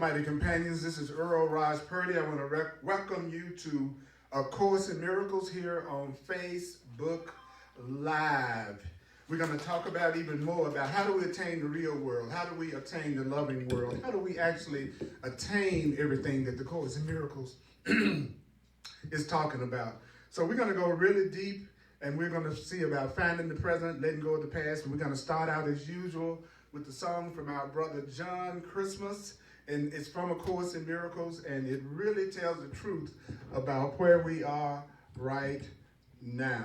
mighty companions. This is Earl Purdy. I want to welcome you to A Course in Miracles here on Facebook Live. We're going to talk about even more about how do we attain the real world? How do we attain the loving world? How do we actually attain everything that the Course in Miracles is talking about? So we're going to go really deep, and we're going to see about finding the present, letting go of the past. And we're going to start out as usual with the song from our brother John Christmas. And it's from A Course in Miracles, and it really tells the truth about where we are right now.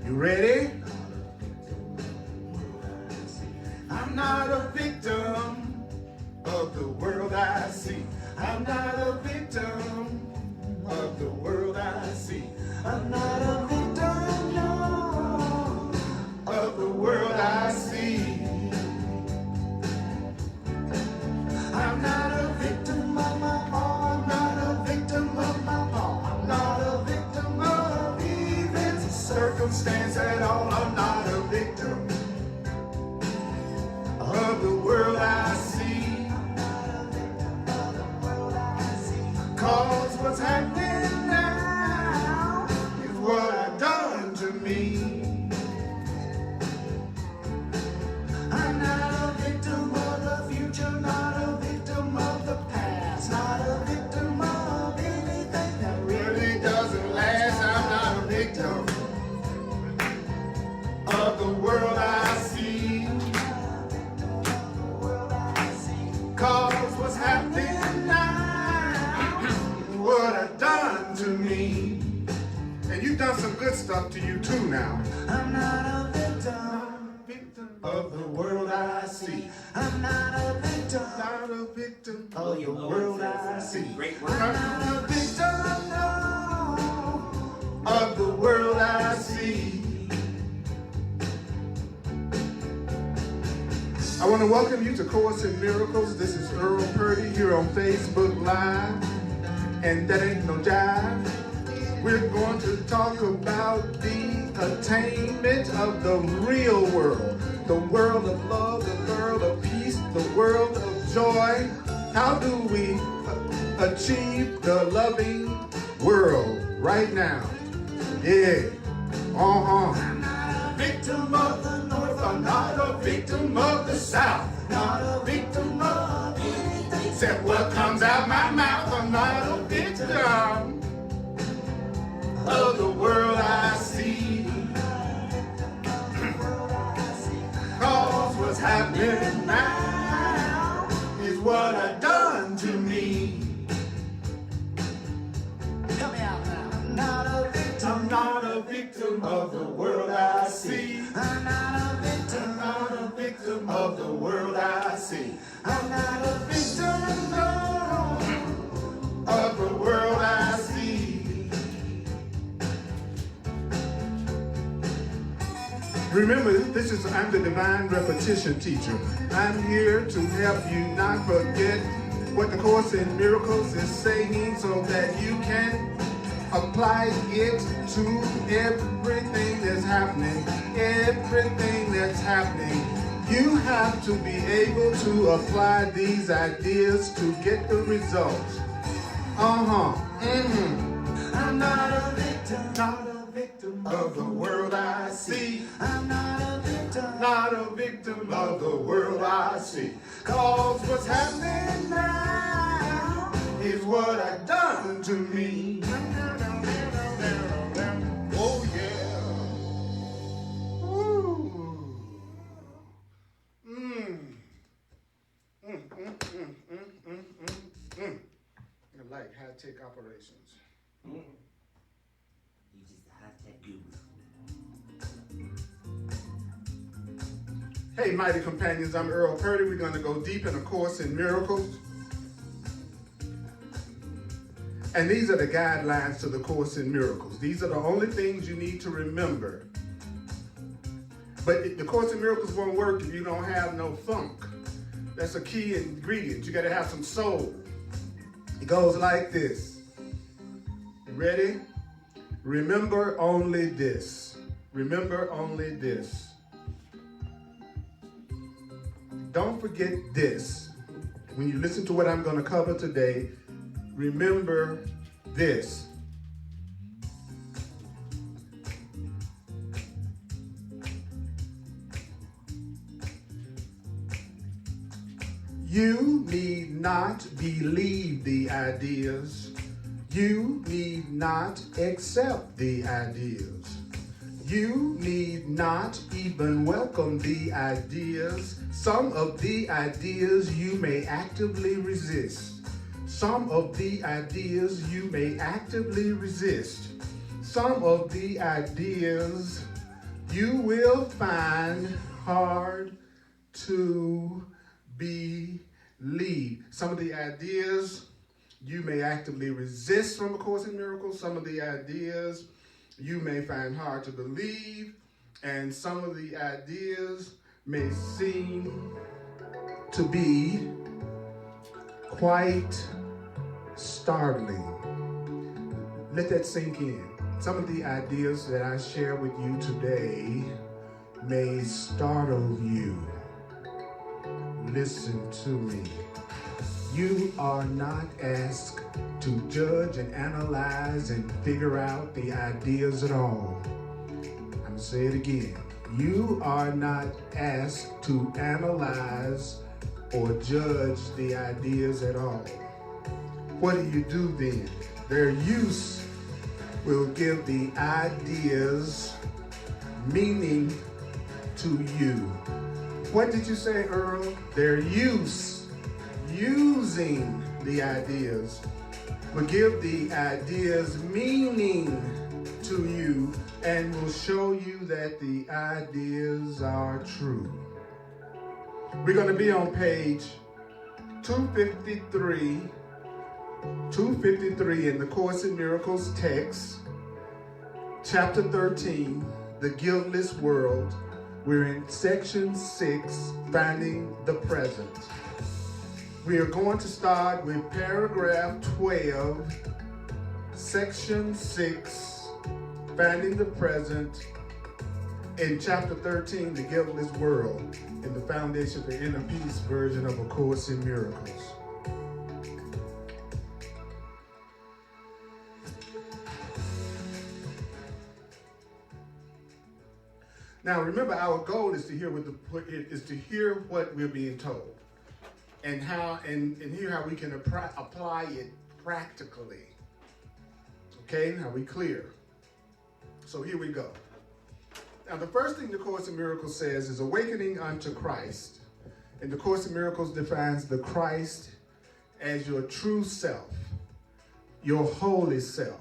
You ready? I'm not a victim of the world I see. I'm not a victim of the world I see. I'm not a victim, no, of the world I see. I'm not a victim of my fault. I'm not a victim of my fault. I'm not a victim of events or circumstance at all. I'm not a victim of the world I see. Cause what's happening now is what I've done to me. I'm not a victim of the future, not a victim of the past, not a victim of anything that really doesn't last. I'm not a victim of the world I see. Cause what's happening now, what I've done to me. And you've done some good stuff to you too now. I'm not a victim of the world I see. I'm not a victim of the world I see. I'm not a victim, no, of the world I see. I want to welcome you to Course in Miracles. This is Earl Purdy here on Facebook Live. And that ain't no jive. We're going to talk about the attainment of the real world. The world of love, the world of peace, the world of joy. How do we achieve the loving world right now? Yeah. I'm not a victim of the North. I'm not a victim of the South. Not a victim of anything except what comes out my mouth. I'm not a victim of the world I see. Cause what's happening now is what I've done to me. Help me out now. I'm not a victim of the world I see. I'm not a victim of the world I see. I'm not a victim, no, of the world I see. Remember, I'm the divine repetition teacher. I'm here to help you not forget what the Course in Miracles is saying so that you can apply it to everything that's happening. Everything that's happening. You have to be able to apply these ideas to get the results. I'm not a victim of the world I see. I'm not a victim of the world I see. Cause what's happening now is what I've done to me. Oh yeah. Woo. I like high-tech operations. You just a high-tech guru. Hey, mighty companions, I'm Earl Purdy. We're going to go deep in A Course in Miracles. And these are the guidelines to the Course in Miracles. These are the only things you need to remember. But the Course in Miracles won't work if you don't have no funk. That's a key ingredient. You got to have some soul. It goes like this. You ready? Remember only this. Remember only this. Don't forget this. When you listen to what I'm going to cover today, remember this. You need not believe the ideas. You need not accept the ideas. You need not even welcome the ideas. Some of the ideas you may actively resist. Some of the ideas you may actively resist. Some of the ideas you will find hard to believe. Some of the ideas you may actively resist from A Course in Miracles. Some of the ideas you may find hard to believe. And some of the ideas may seem to be quite startling. Let that sink in. Some of the ideas that I share with you today may startle you. Listen to me. You are not asked to judge and analyze and figure out the ideas at all. I'm going to say it again. You are not asked to analyze or judge the ideas at all. What do you do then? Their use will give the ideas meaning to you. What did you say, Earl? Their use, using the ideas, will give the ideas meaning to you and will show you that the ideas are true. We're going to be on page 253 in the Course in Miracles text, chapter 13, The Guiltless World. We're in section 6, Finding the Present. We are going to start with paragraph 12, section 6, Finding the Present, in chapter 13, The Guiltless World, in the Foundation for Inner Peace version of A Course in Miracles. Now, remember, our goal is to hear what we're being told, and hear how we can apply it practically. Okay, are we clear? So here we go. Now, the first thing the Course in Miracles says is awakening unto Christ, and the Course in Miracles defines the Christ as your true self, your holy self.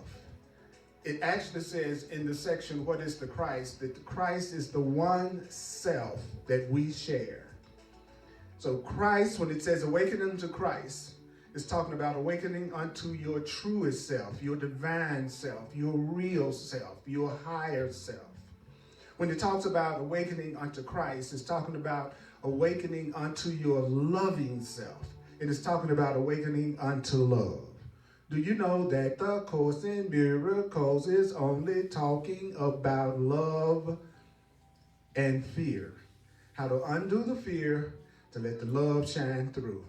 It actually says in the section, what is the Christ? That the Christ is the one self that we share. So Christ, when it says awakening unto Christ, is talking about awakening unto your truest self, your divine self, your real self, your higher self. When it talks about awakening unto Christ, it's talking about awakening unto your loving self. It is talking about awakening unto love. Do you know that the Course in Miracles is only talking about love and fear? How to undo the fear to let the love shine through.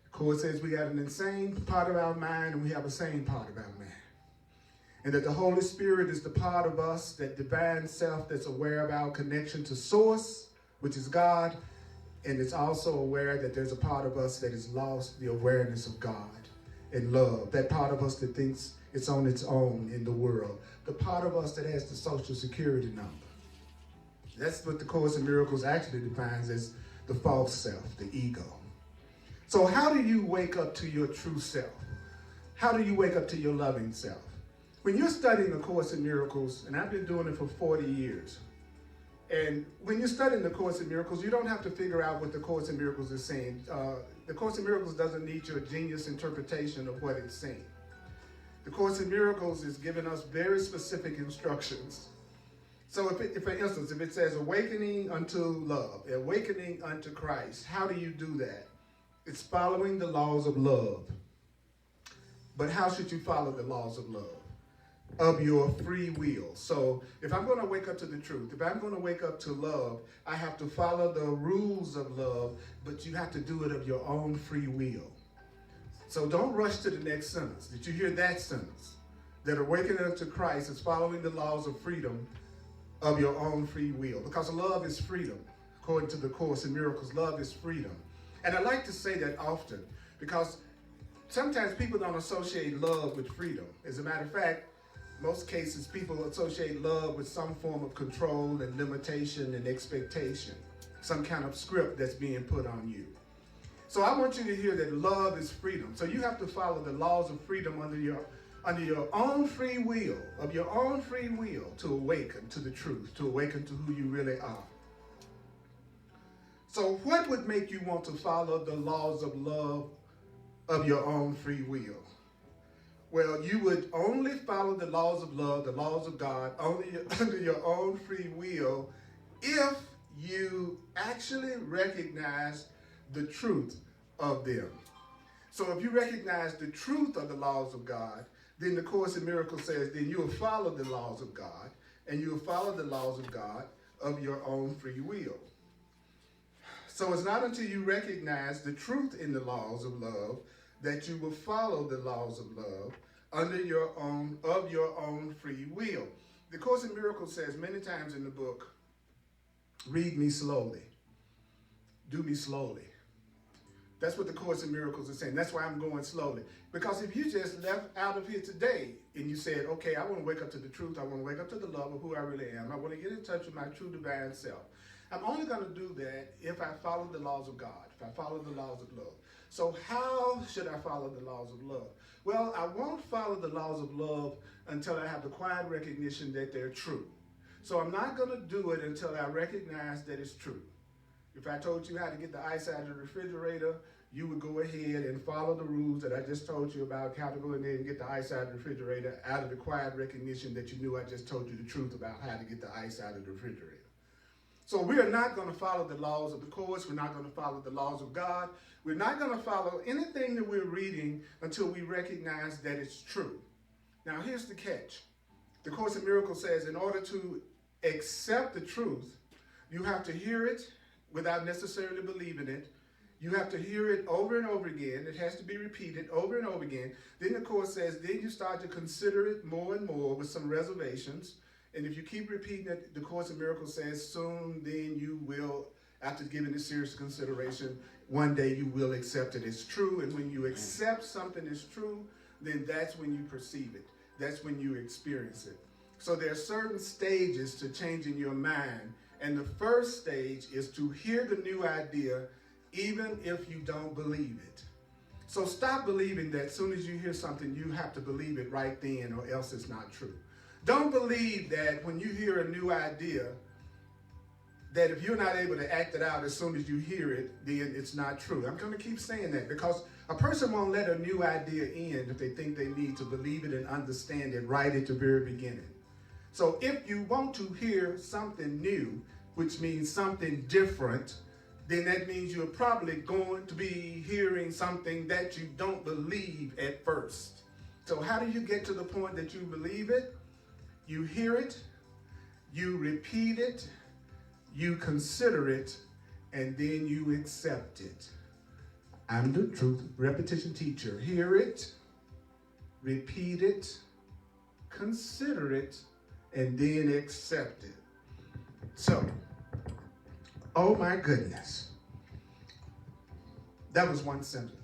The Course says we got an insane part of our mind and we have a sane part of our mind. And that the Holy Spirit is the part of us, that divine self that's aware of our connection to Source, which is God, and it's also aware that there's a part of us that has lost the awareness of God and love. That part of us that thinks it's on its own in the world. The part of us that has the Social Security number. That's what the Course in Miracles actually defines as the false self, the ego. So how do you wake up to your true self? How do you wake up to your loving self? When you're studying A Course in Miracles, and I've been doing it for 40 years, and when you're studying The Course in Miracles, you don't have to figure out what The Course in Miracles is saying. The Course in Miracles doesn't need your genius interpretation of what it's saying. The Course in Miracles is giving us very specific instructions. So if for instance, if it says awakening unto love, awakening unto Christ, how do you do that? It's following the laws of love. But how should you follow the laws of love? of your free will. So if I'm going to wake up to the truth, if I'm going to wake up to love, I have to follow the rules of love, but you have to do it of your own free will. So don't rush to the next sentence. Did you hear that sentence? That awakening unto Christ is following the laws of freedom of your own free will. Because love is freedom. According to the Course in Miracles, love is freedom. And I like to say that often because sometimes people don't associate love with freedom. As a matter of fact, most cases people associate love with some form of control and limitation and expectation, some kind of script that's being put on you. So I want you to hear that love is freedom. So you have to follow the laws of freedom under your own free will, of your own free will, to awaken to the truth, to awaken to who you really are. So what would make you want to follow the laws of love of your own free will? Well, you would only follow the laws of love, the laws of God, only under your own free will if you actually recognize the truth of them. So if you recognize the truth of the laws of God, then the Course in Miracles says, then you will follow the laws of God, and you will follow the laws of God of your own free will. So it's not until you recognize the truth in the laws of love that you will follow the laws of love under your own free will. The Course in Miracles says many times in the book, read me slowly, do me slowly. That's what the Course in Miracles is saying. That's why I'm going slowly. Because if you just left out of here today and you said, okay, I want to wake up to the truth, I want to wake up to the love of who I really am, I want to get in touch with my true divine self, I'm only going to do that if I follow the laws of God, if I follow the laws of love. So how should I follow the laws of love? Well, I won't follow the laws of love until I have the quiet recognition that they're true. So I'm not going to do it until I recognize that it's true. If I told you how to get the ice out of the refrigerator, you would go ahead and follow the rules that I just told you about how to go in there and get the ice out of the refrigerator out of the quiet recognition that you knew I just told you the truth about how to get the ice out of the refrigerator. So we are not going to follow the laws of the Course. We're not going to follow the laws of God. We're not going to follow anything that we're reading until we recognize that it's true. Now, here's the catch. The Course in Miracles says in order to accept the truth, you have to hear it without necessarily believing it. You have to hear it over and over again. It has to be repeated over and over again. Then the Course says, then you start to consider it more and more with some reservations. And if you keep repeating it, the Course in Miracles says, soon then you will, after giving it serious consideration, one day you will accept it as true. And when you accept something as true, then that's when you perceive it. That's when you experience it. So there are certain stages to changing your mind. And the first stage is to hear the new idea, even if you don't believe it. So stop believing that as soon as you hear something, you have to believe it right then or else it's not true. Don't believe that when you hear a new idea, that if you're not able to act it out as soon as you hear it, then it's not true. I'm going to keep saying that because a person won't let a new idea in if they think they need to believe it and understand it right at the very beginning. So if you want to hear something new, which means something different, then that means you're probably going to be hearing something that you don't believe at first. So how do you get to the point that you believe it? You hear it, you repeat it, you consider it, and then you accept it. I'm the truth repetition teacher. Hear it, repeat it, consider it, and then accept it. So, oh my goodness. That was one sentence.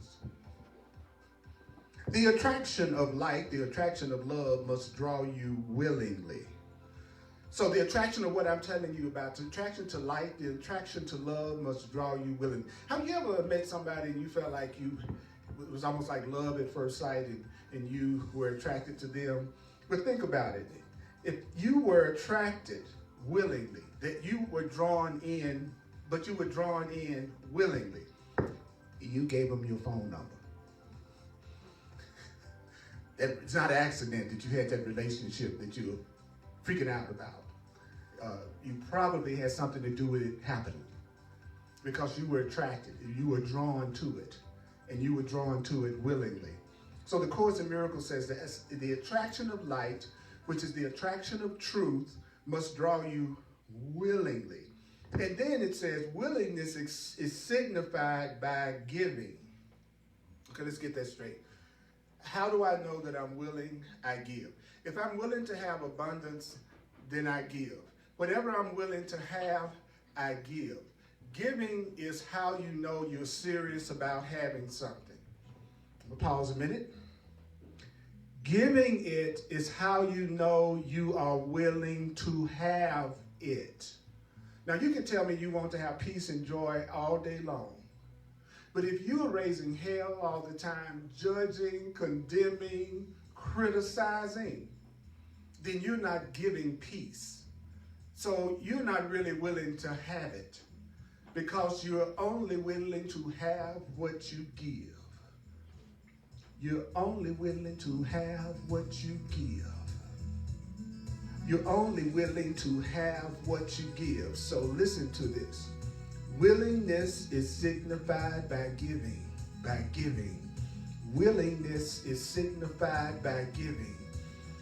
The attraction of light, the attraction of love must draw you willingly. So the attraction of what I'm telling you about, the attraction to light, the attraction to love must draw you willingly. Have you ever met somebody and you felt like it was almost like love at first sight and you were attracted to them? But think about it. If you were attracted willingly, that you were drawn in, but you were drawn in willingly, you gave them your phone number. It's not an accident that you had that relationship that you were freaking out about. You probably had something to do with it happening because you were attracted, you were drawn to it, and you were drawn to it willingly. So the Course in Miracles says that the attraction of light which is the attraction of truth, must draw you willingly. And then it says willingness is signified by giving. Okay, let's get that straight. How do I know that I'm willing? I give. If I'm willing to have abundance, then I give. Whatever I'm willing to have, I give. Giving is how you know you're serious about having something. I'm gonna pause a minute. Giving it is how you know you are willing to have it. Now you can tell me you want to have peace and joy all day long. But if you are raising hell all the time, judging, condemning, criticizing, then you're not giving peace. So you're not really willing to have it because you're only willing to have what you give. You're only willing to have what you give. You're only willing to have what you give. So listen to this. Willingness is signified by giving. Willingness is signified by giving.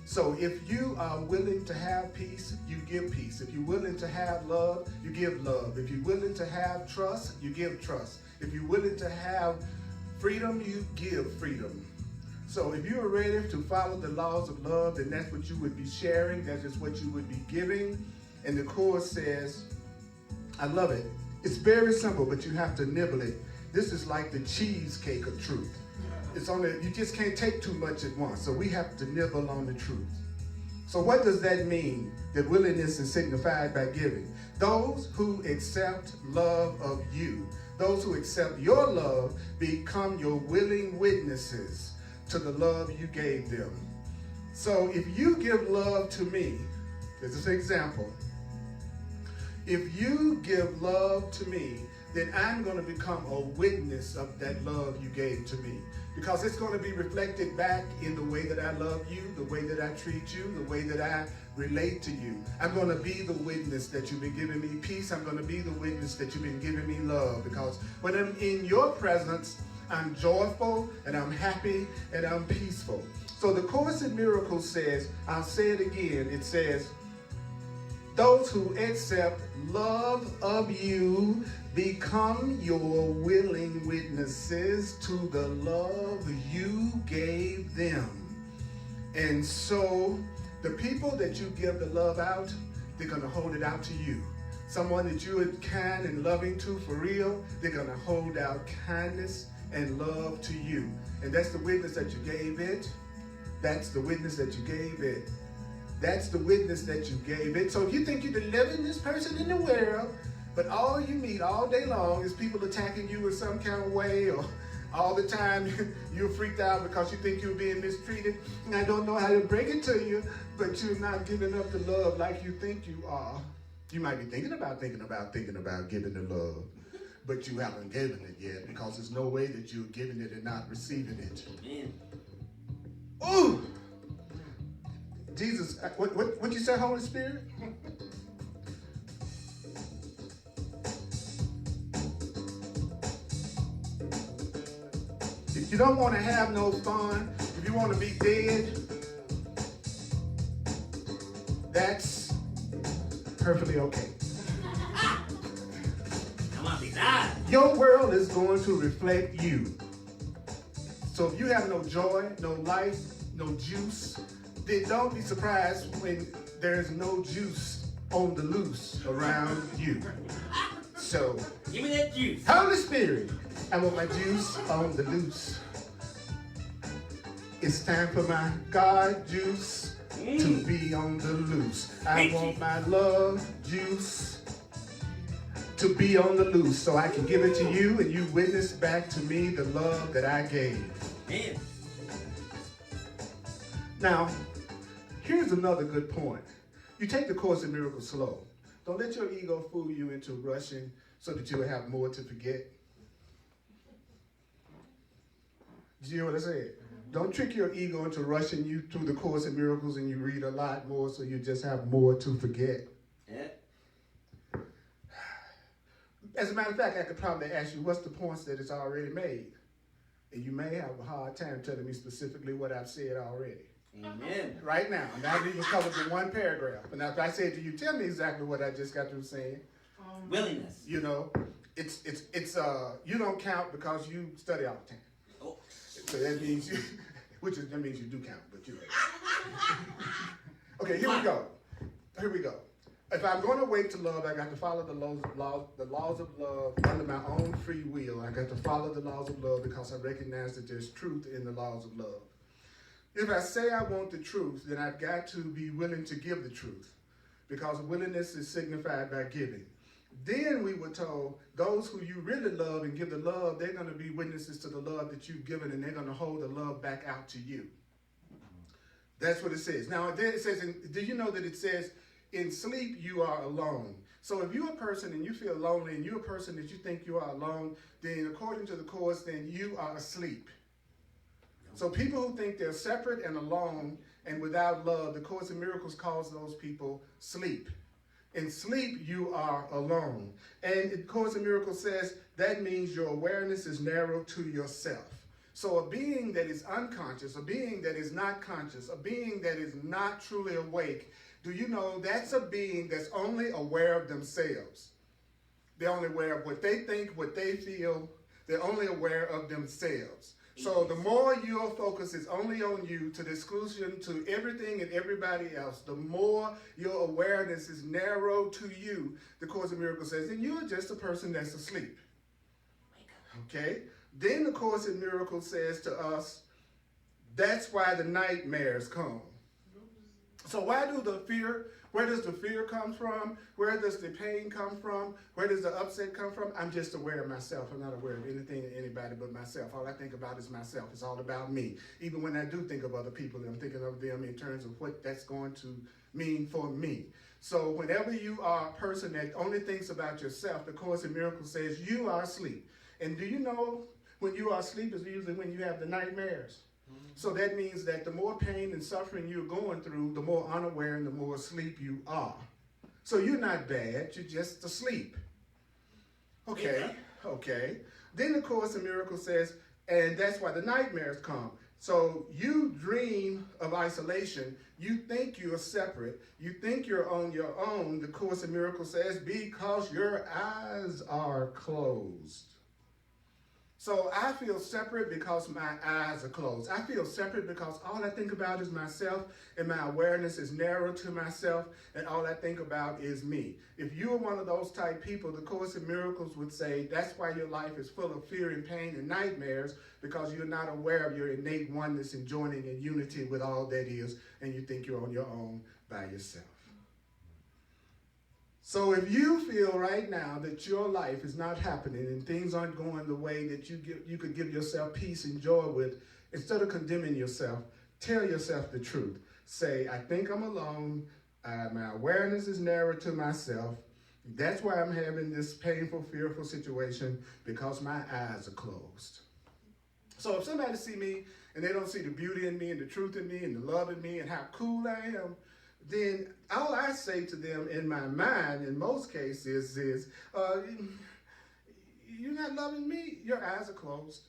So if you are willing to have peace, you give peace. If you're willing to have love, you give love. If you're willing to have trust, you give trust. If you're willing to have freedom, you give freedom. So if you are ready to follow the laws of love, then that's what you would be sharing. That is what you would be giving. And the chorus says, I love it. It's very simple, but you have to nibble it. This is like the cheesecake of truth. It's only, you just can't take too much at once. So we have to nibble on the truth. So what does that mean? That willingness is signified by giving. Those who accept love of you, those who accept your love, become your willing witnesses to the love you gave them. So if you give love to me, this is an example. If you give love to me, then I'm going to become a witness of that love you gave to me. Because it's going to be reflected back in the way that I love you, the way that I treat you, the way that I relate to you. I'm going to be the witness that you've been giving me peace. I'm going to be the witness that you've been giving me love. Because when I'm in your presence, I'm joyful and I'm happy and I'm peaceful. So the Course in Miracles says, I'll say it again, it says, those who accept love of you become your willing witnesses to the love you gave them. And so the people that you give the love out, they're going to hold it out to you. Someone that you are kind and loving to for real, they're going to hold out kindness and love to you. And that's the witness that you gave it. That's the witness that you gave it. That's the witness that you gave it. So if you think you're the livingest person in the world, but all you meet all day long is people attacking you in some kind of way, or all the time you're freaked out because you think you're being mistreated, and I don't know how to break it to you, but you're not giving up the love like you think you are. You might be thinking about giving the love, but you haven't given it yet, because there's no way that you're giving it and not receiving it. Amen. Ooh! Jesus, what you say, Holy Spirit? If you don't want to have no fun, if you want to be dead, that's perfectly okay. I want to be live. Your world is going to reflect you. So if you have no joy, no life, no juice, then don't be surprised when there's no juice on the loose around you. So, give me that juice. Holy Spirit, I want my juice on the loose. It's time for my God juice to be on the loose. I want my love juice to be on the loose, so I can give it to you and you witness back to me the love that I gave. Man. Now, here's another good point. You take the Course in Miracles slow. Don't let your ego fool you into rushing so that you will have more to forget. Did you hear what I said? Don't trick your ego into rushing you through the Course in Miracles and you read a lot more so you just have more to forget. Yeah. As a matter of fact, I could probably ask you, what's the points that it's already made? And you may have a hard time telling me specifically what I've said already. Amen. Right now. And that even covers in one paragraph. And after I said to you, tell me exactly what I just got through saying. Willingness. You know, it's you don't count because you study all the time. Oh. So that means you, that means you do count, but you. Okay, here we go. Here we go. If I'm going to wake to love, I got to follow the laws of love under my own free will. I got to follow the laws of love because I recognize that there's truth in the laws of love. If I say I want the truth, then I've got to be willing to give the truth because willingness is signified by giving. Then we were told those who you really love and give the love, they're going to be witnesses to the love that you've given, and they're going to hold the love back out to you. That's what it says. Now, then it says, did you know that it says, in sleep you are alone? So if you're a person and you feel lonely and you're a person that you think you are alone, then according to the course, then you are asleep. So people who think they're separate and alone and without love, the Course in Miracles calls those people sleep. In sleep, you are alone. And the Course in Miracles says that means your awareness is narrow to yourself. So a being that is unconscious, a being that is not conscious, a being that is not truly awake, do you know that's a being that's only aware of themselves? They're only aware of what they think, what they feel. They're only aware of themselves. So the more your focus is only on you to the exclusion to everything and everybody else, the more your awareness is narrow to you, the Course in Miracles says, and you're just a person that's asleep. Okay? Then the Course in Miracles says to us, that's why the nightmares come. So where does the fear come from? Where does the pain come from? Where does the upset come from? I'm just aware of myself. I'm not aware of anything and anybody but myself. All I think about is myself. It's all about me. Even when I do think of other people, I'm thinking of them in terms of what that's going to mean for me. So whenever you are a person that only thinks about yourself, the Course in Miracles says you are asleep. And do you know when you are asleep is usually when you have the nightmares? So that means that the more pain and suffering you're going through, the more unaware and the more asleep you are. So you're not bad, you're just asleep. Okay. Then the Course in Miracles says, and that's why the nightmares come. So you dream of isolation. You think you're separate. You think you're on your own. The Course in Miracles says, because your eyes are closed. So I feel separate because my eyes are closed. I feel separate because all I think about is myself, and my awareness is narrow to myself, and all I think about is me. If you're one of those type people, the Course in Miracles would say that's why your life is full of fear and pain and nightmares, because you're not aware of your innate oneness and joining in unity with all that is, and you think you're on your own by yourself. So if you feel right now that your life is not happening and things aren't going the way that you could give yourself peace and joy with, instead of condemning yourself, tell yourself the truth. Say, I think I'm alone. My awareness is narrow to myself. That's why I'm having this painful, fearful situation, because my eyes are closed. So if somebody see me and they don't see the beauty in me and the truth in me and the love in me and how cool I am, then all I say to them in my mind, in most cases, is, you're not loving me. Your eyes are closed.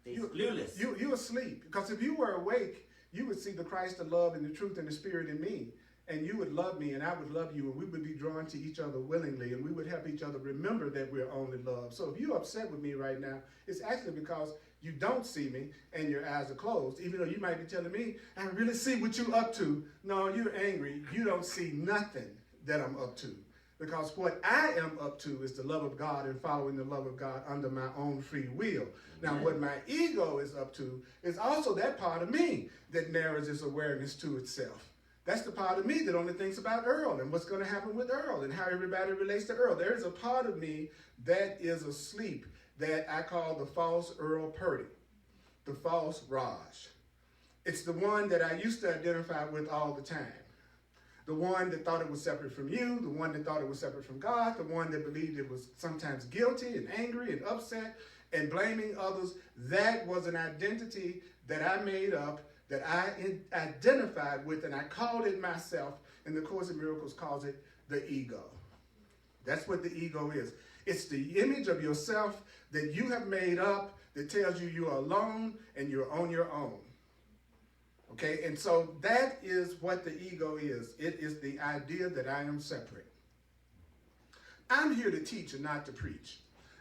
They're clueless. You're asleep. Because if you were awake, you would see the Christ, the love, and the truth, and the Spirit in me. And you would love me, and I would love you, and we would be drawn to each other willingly, and we would help each other remember that we're only loved. So if you're upset with me right now, it's actually because you don't see me and your eyes are closed, even though you might be telling me, I really see what you're up to. No, you're angry. You don't see nothing that I'm up to. Because what I am up to is the love of God and following the love of God under my own free will. Now, what my ego is up to is also that part of me that narrows its awareness to itself. That's the part of me that only thinks about Earl and what's going to happen with Earl and how everybody relates to Earl. There is a part of me that is asleep that I call the false Earl Purdy, the false Raj. It's the one that I used to identify with all the time. The one that thought it was separate from you, the one that thought it was separate from God, the one that believed it was sometimes guilty and angry and upset and blaming others. That was an identity that I made up, that I identified with, and I called it myself, and the Course in Miracles calls it the ego. That's what the ego is. It's the image of yourself that you have made up that tells you you're alone and you're on your own. Okay, and so that is what the ego is. It is the idea that I am separate. I'm here to teach and not to preach.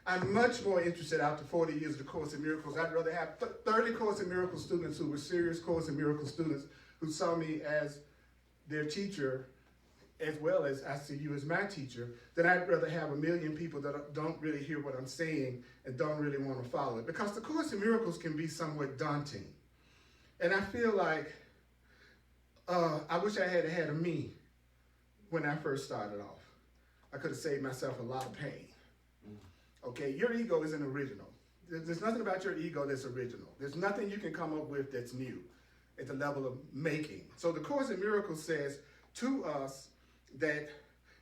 I'm much more interested after 40 years of the Course in Miracles. I'd rather have 30 Course in Miracles students who were serious Course in Miracles students who saw me as their teacher as well as I see you as my teacher, than I'd rather have 1 million people that don't really hear what I'm saying and don't really want to follow it. Because the Course in Miracles can be somewhat daunting. And I feel like I wish I had had a me when I first started off. I could have saved myself a lot of pain. Okay, your ego isn't original. There's nothing about your ego that's original. There's nothing you can come up with that's new at the level of making. So the Course in Miracles says to us that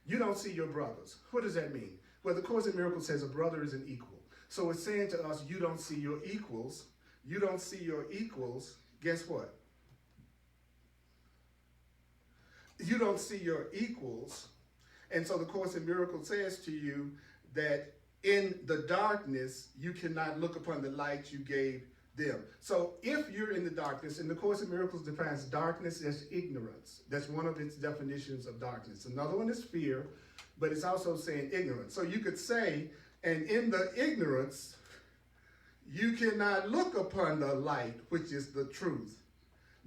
you don't see your brothers. What does that mean? Well, the Course in Miracles says a brother is an equal. So it's saying to us, you don't see your equals. You don't see your equals. Guess what? You don't see your equals. And so the Course in Miracles says to you that in the darkness, you cannot look upon the light you gave them. So if you're in the darkness, and the Course in Miracles defines darkness as ignorance. That's one of its definitions of darkness. Another one is fear, but it's also saying ignorance. So you could say, and in the ignorance, you cannot look upon the light, which is the truth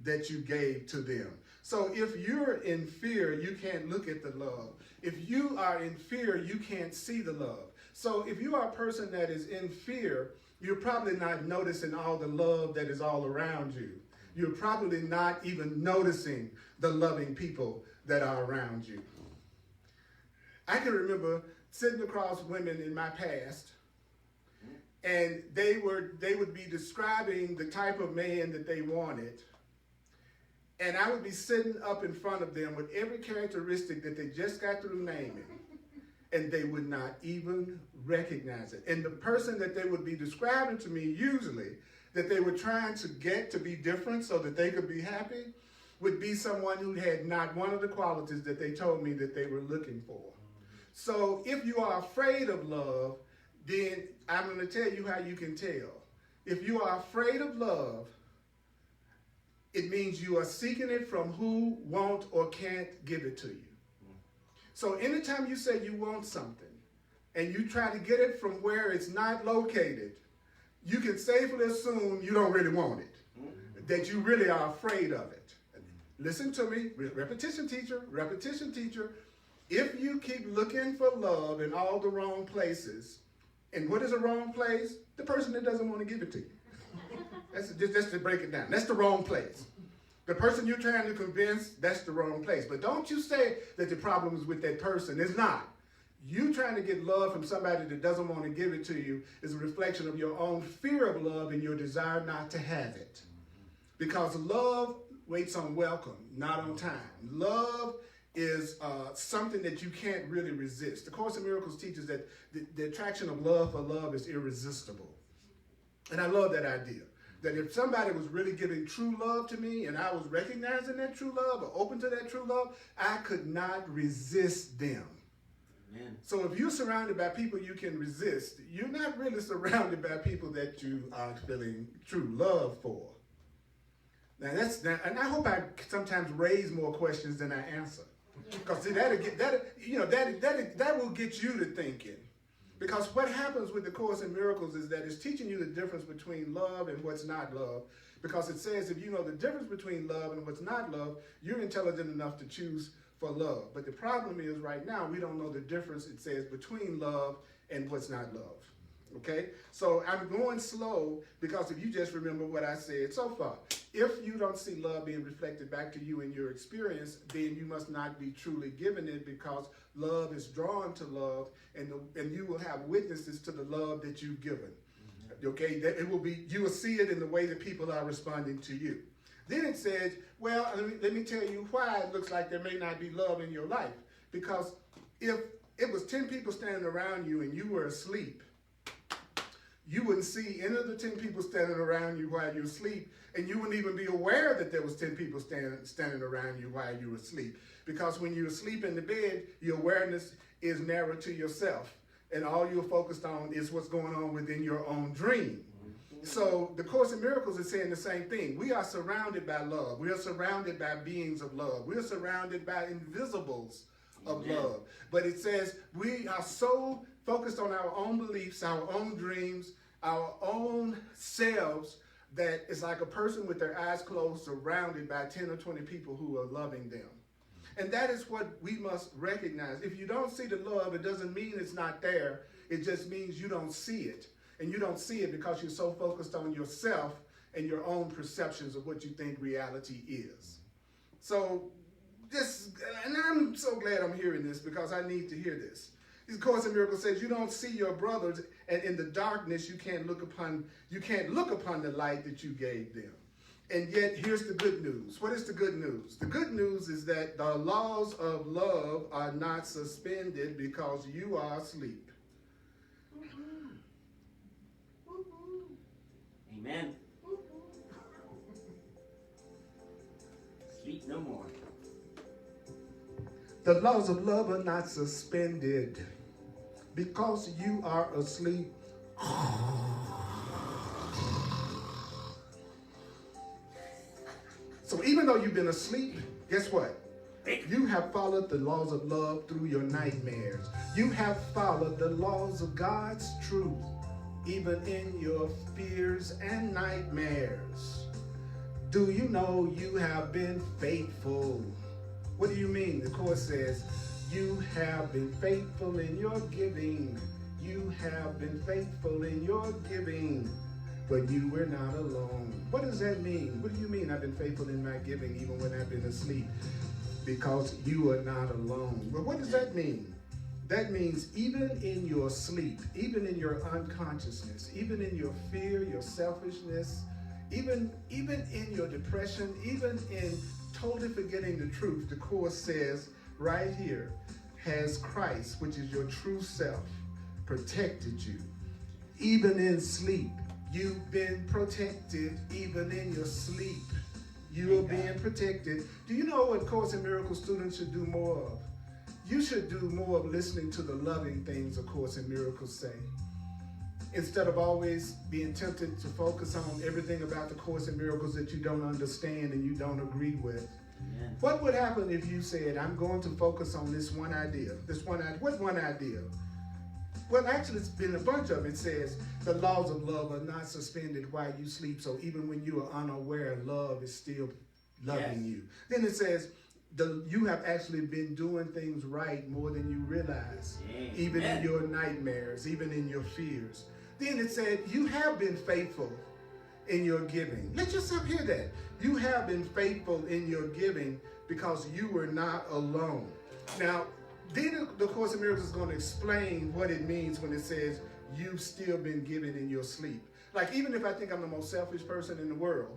that you gave to them. So if you're in fear, you can't look at the love. If you are in fear, you can't see the love. So if you are a person that is in fear, you're probably not noticing all the love that is all around you. You're probably not even noticing the loving people that are around you. I can remember sitting across women in my past, and they would be describing the type of man that they wanted. And I would be sitting up in front of them with every characteristic that they just got through naming. And they would not even recognize it. And the person that they would be describing to me, usually, that they were trying to get to be different so that they could be happy, would be someone who had not one of the qualities that they told me that they were looking for. So if you are afraid of love, then I'm going to tell you how you can tell. If you are afraid of love, it means you are seeking it from who won't or can't give it to you. So anytime you say you want something and you try to get it from where it's not located, you can safely assume you don't really want it, that you really are afraid of it. Listen to me, repetition teacher. If you keep looking for love in all the wrong places, and what is a wrong place? The person that doesn't want to give it to you. That's just to break it down. That's the wrong place. The person you're trying to convince, that's the wrong place. But don't you say that the problem is with that person. It's not. You trying to get love from somebody that doesn't want to give it to you is a reflection of your own fear of love and your desire not to have it. Because love waits on welcome, not on time. Love is something that you can't really resist. The Course in Miracles teaches that the attraction of love for love is irresistible. And I love that idea. That if somebody was really giving true love to me and I was recognizing that true love or open to that true love, I could not resist them. Amen. So if you're surrounded by people you can resist, you're not really surrounded by people that you are feeling true love for. Now and I hope I sometimes raise more questions than I answer. Because see, that will get you to thinking. Because what happens with the Course in Miracles is that it's teaching you the difference between love and what's not love. Because it says if you know the difference between love and what's not love, you're intelligent enough to choose for love. But the problem is right now we don't know the difference, it says, between love and what's not love. Okay? So I'm going slow because if you just remember what I said so far. If you don't see love being reflected back to you in your experience, then you must not be truly giving it, because love is drawn to love, and you will have witnesses to the love that you've given. Okay, you will see it in the way that people are responding to you. Then it says, well, let me tell you why it looks like there may not be love in your life. Because if it was 10 people standing around you and you were asleep, you wouldn't see any of the 10 people standing around you while you're asleep, and you wouldn't even be aware that there was 10 people standing around you while you were asleep. Because when you're asleep in the bed, your awareness is narrow to yourself, and all you're focused on is what's going on within your own dream. So the Course in Miracles is saying the same thing. We are surrounded by love. We are surrounded by beings of love. We are surrounded by invisibles of love. But it says we are so focused on our own beliefs, our own dreams, our own selves, that it's like a person with their eyes closed surrounded by 10 or 20 people who are loving them. And that is what we must recognize. If you don't see the love, it doesn't mean it's not there. It just means you don't see it. And you don't see it because you're so focused on yourself and your own perceptions of what you think reality is. So and I'm so glad I'm hearing this because I need to hear this. The Course in Miracles says you don't see your brothers, and in the darkness you can't look upon the light that you gave them. And yet here's the good news. What is the good news? The good news is that the laws of love are not suspended because you are asleep. Amen. Sleep no more. The laws of love are not suspended because you are asleep. So even though you've been asleep, guess what? You have followed the laws of love through your nightmares. You have followed the laws of God's truth, even in your fears and nightmares. Do you know you have been faithful? What do you mean? The Course says, you have been faithful in your giving. You have been faithful in your giving, but you were not alone. What does that mean? What do you mean I've been faithful in my giving even when I've been asleep? Because you are not alone. Well, what does that mean? That means even in your sleep, even in your unconsciousness, even in your fear, your selfishness, even in your depression, even in totally forgetting the truth, the Course says right here, has Christ, which is your true self, protected you. Even in sleep, you've been protected. Even in your sleep, you are being protected. Do you know what Course in Miracles students should do more of? You should do more of listening to the loving things A Course in Miracles say. Instead of always being tempted to focus on everything about the Course in Miracles that you don't understand and you don't agree with. Amen. What would happen if you said, I'm going to focus on this one idea? What one idea? Well, actually, it's been a bunch of them. It says, the laws of love are not suspended while you sleep, so even when you are unaware, love is still loving you. Then it says, you have actually been doing things right more than you realize, even in your nightmares, even in your fears. Then it said, you have been faithful in your giving. Let yourself hear that. You have been faithful in your giving because you were not alone. Now, then the Course in Miracles is going to explain what it means when it says you've still been giving in your sleep. Like, even if I think I'm the most selfish person in the world,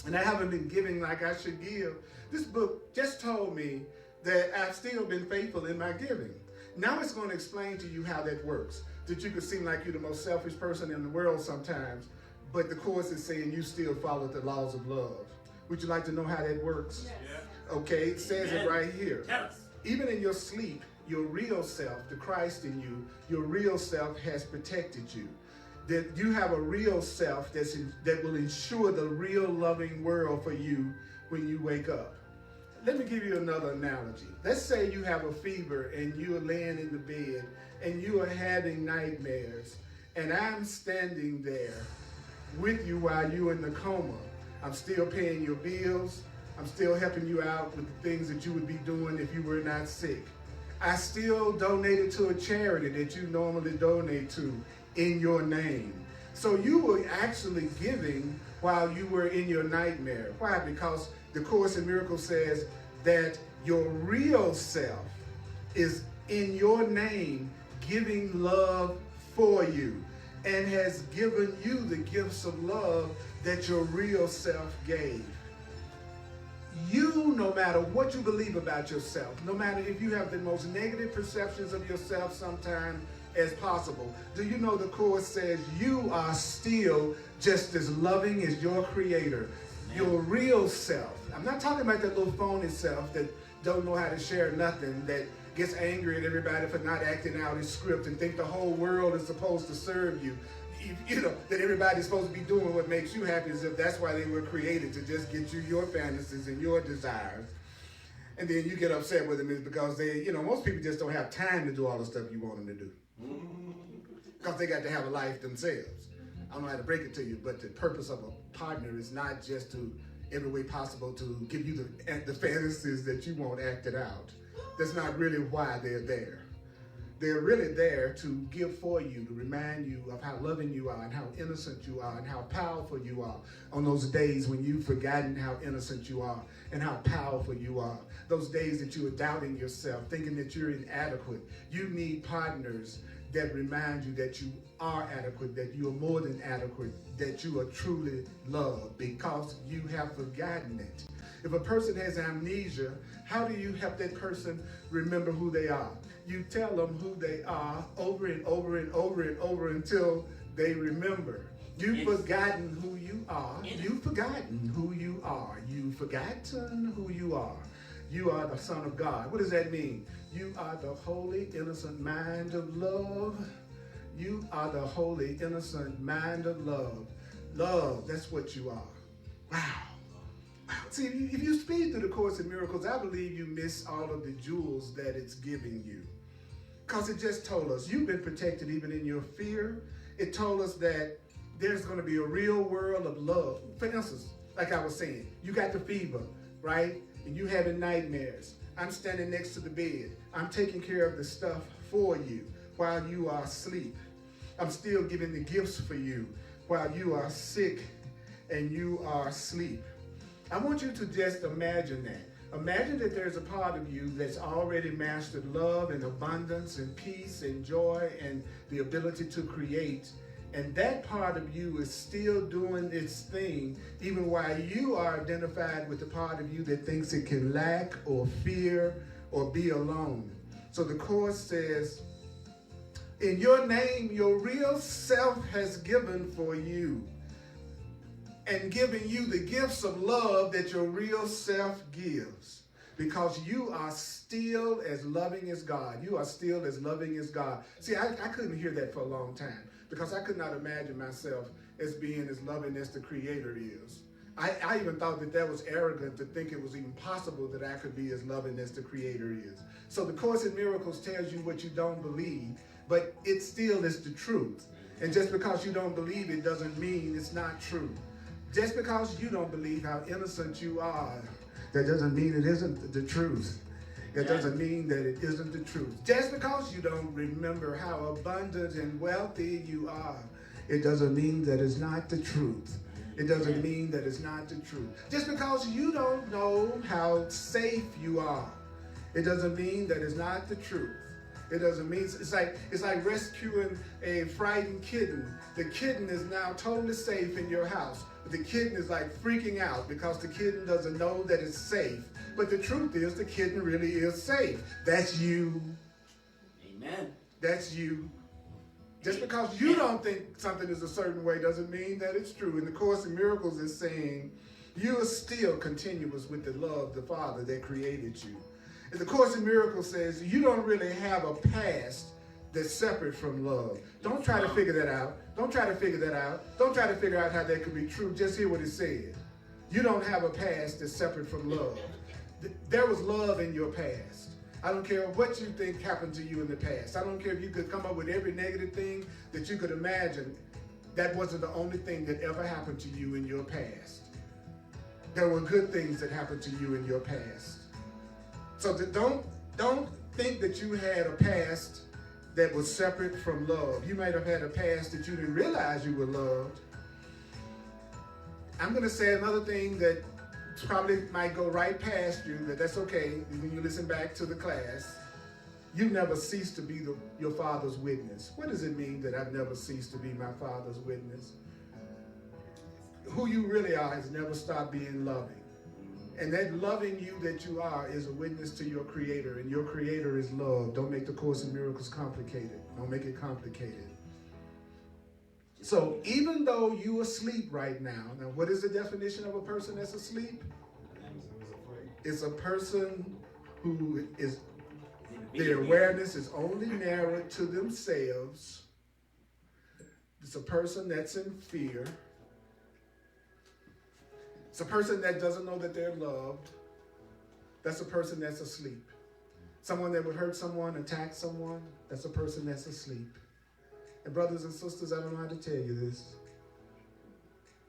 and I haven't been giving like I should give, this book just told me that I've still been faithful in my giving. Now it's going to explain to you how that works. That you could seem like you're the most selfish person in the world sometimes, but the Course is saying you still follow the laws of love. Would you like to know how that works? Yes. Yeah. Okay, it says it right here. Tell us. Even in your sleep, your real self, the Christ in you, your real self has protected you. That you have a real self that will ensure the real loving world for you when you wake up. Let me give you another analogy. Let's say you have a fever and you're laying in the bed and you are having nightmares, and I'm standing there with you while you're in the coma. I'm still paying your bills. I'm still helping you out with the things that you would be doing if you were not sick. I still donated to a charity that you normally donate to in your name. So you were actually giving while you were in your nightmare. Why? Because the Course in Miracles says that your real self is in your name giving love for you and has given you the gifts of love that your real self gave. You, no matter what you believe about yourself, no matter if you have the most negative perceptions of yourself sometimes as possible, do you know the Course says you are still just as loving as your Creator, your real self. I'm not talking about that little phony self that don't know how to share nothing, that gets angry at everybody for not acting out his script and think the whole world is supposed to serve you. that everybody's supposed to be doing what makes you happy, as if that's why they were created, to just get you your fantasies and your desires. And then you get upset with them is because most people just don't have time to do all the stuff you want them to do. Because they got to have a life themselves. I don't know how to break it to you, but the purpose of a partner is not just to, every way possible, to give you the fantasies that you want acted out. That's not really why they're there. They're really there to give for you, to remind you of how loving you are and how innocent you are and how powerful you are on those days when you've forgotten how innocent you are and how powerful you are. Those days that you are doubting yourself, thinking that you're inadequate. You need partners that remind you that you are adequate, that you are more than adequate, that you are truly loved because you have forgotten it. If a person has amnesia, how do you help that person remember who they are? You tell them who they are over and over and over and over until they remember. You've forgotten who you are. You've forgotten who you are. You've forgotten who you are. You are the Son of God. What does that mean? You are the holy, innocent mind of love. You are the holy, innocent mind of love. Love, that's what you are. Wow. See, if you speed through the Course in Miracles, I believe you miss all of the jewels that it's giving you. Because it just told us you've been protected even in your fear. It told us that there's going to be a real world of love. For instance, like I was saying, you got the fever, right? And you having nightmares. I'm standing next to the bed. I'm taking care of the stuff for you while you are asleep. I'm still giving the gifts for you while you are sick and you are asleep. I want you to just imagine that. Imagine that there's a part of you that's already mastered love and abundance and peace and joy and the ability to create. And that part of you is still doing its thing, even while you are identified with the part of you that thinks it can lack or fear or be alone. So the Course says, in your name, your real self has given for you and giving you the gifts of love that your real self gives. Because you are still as loving as God. You are still as loving as God. See, I couldn't hear that for a long time because I could not imagine myself as being as loving as the Creator is. I even thought that was arrogant to think it was even possible that I could be as loving as the Creator is. So the Course in Miracles tells you what you don't believe, but it still is the truth. And just because you don't believe it doesn't mean it's not true. Just because you don't believe how innocent you are, that doesn't mean it isn't the truth. It doesn't mean that it isn't the truth. Just because you don't remember how abundant and wealthy you are, it doesn't mean that it's not the truth. It doesn't mean that it's not the truth. Just because you don't know how safe you are, it doesn't mean that it's not the truth. It doesn't mean, it's like rescuing a frightened kitten. The kitten is now totally safe in your house. But the kitten is like freaking out because the kitten doesn't know that it's safe. But the truth is the kitten really is safe. That's you. Amen. That's you. Just because you don't think something is a certain way doesn't mean that it's true. And the Course in Miracles is saying you are still continuous with the love of the Father that created you. And the Course in Miracles says you don't really have a past that's separate from love. Don't try to figure that out. Don't try to figure that out. Don't try to figure out how that could be true. Just hear what it said. You don't have a past that's separate from love. There was love in your past. I don't care what you think happened to you in the past. I don't care if you could come up with every negative thing that you could imagine. That wasn't the only thing that ever happened to you in your past. There were good things that happened to you in your past. So don't think that you had a past that was separate from love. You might have had a past that you didn't realize you were loved. I'm going to say another thing that probably might go right past you, but that's okay when you listen back to the class. You never cease to be your Father's witness. What does it mean that I've never ceased to be my Father's witness? Who you really are has never stopped being loving. And that loving you that you are is a witness to your Creator, and your Creator is love. Don't make the Course in Miracles complicated. Don't make it complicated. So even though you're asleep right now, what is the definition of a person that's asleep? It's a person who is, their awareness is only narrowed to themselves. It's a person that's in fear. It's a person that doesn't know that they're loved. That's a person that's asleep. Someone that would hurt someone, attack someone, that's a person that's asleep. And brothers and sisters, I don't know how to tell you this,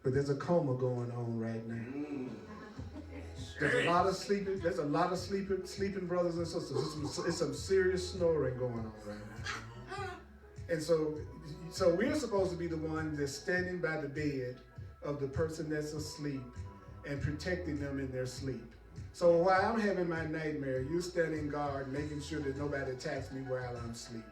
but there's a coma going on right now. There's a lot of sleeping. There's a lot of sleeping brothers and sisters. It's some serious snoring going on right now. And so we're supposed to be the one that's standing by the bed of the person that's asleep and protecting them in their sleep. So while I'm having my nightmare, you standing guard, making sure that nobody attacks me while I'm asleep.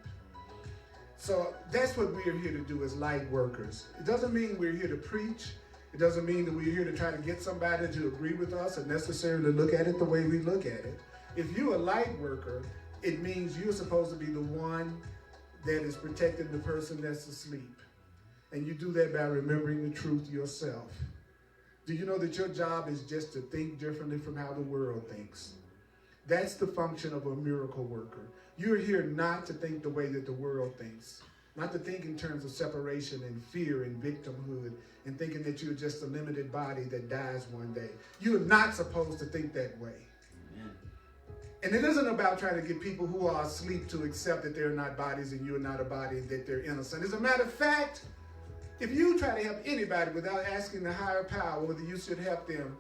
So that's what we're here to do as light workers. It doesn't mean we're here to preach. It doesn't mean that we're here to try to get somebody to agree with us and necessarily look at it the way we look at it. If you're a light worker, it means you're supposed to be the one that is protecting the person that's asleep. And you do that by remembering the truth yourself. Do you know that your job is just to think differently from how the world thinks? That's the function of a miracle worker. You're here not to think the way that the world thinks, not to think in terms of separation and fear and victimhood and thinking that you're just a limited body that dies one day. You're not supposed to think that way. Amen. And it isn't about trying to get people who are asleep to accept that they're not bodies and you're not a body and that they're innocent. As a matter of fact, if you try to help anybody without asking the higher power whether you should help them,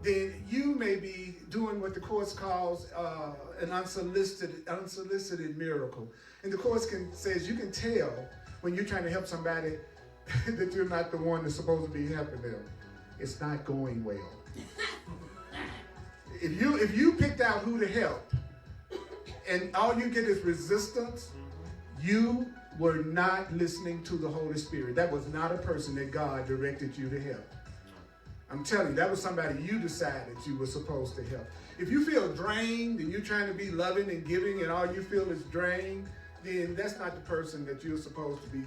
then you may be doing what the Course calls an unsolicited miracle. And the Course says you can tell when you're trying to help somebody that you're not the one that's supposed to be helping them. It's not going well. If you picked out who to help and all you get is resistance, you were not listening to the Holy Spirit. That was not a person that God directed you to help. I'm telling you, that was somebody you decided you were supposed to help. If you feel drained and you're trying to be loving and giving and all you feel is drained, then that's not the person that you're supposed to be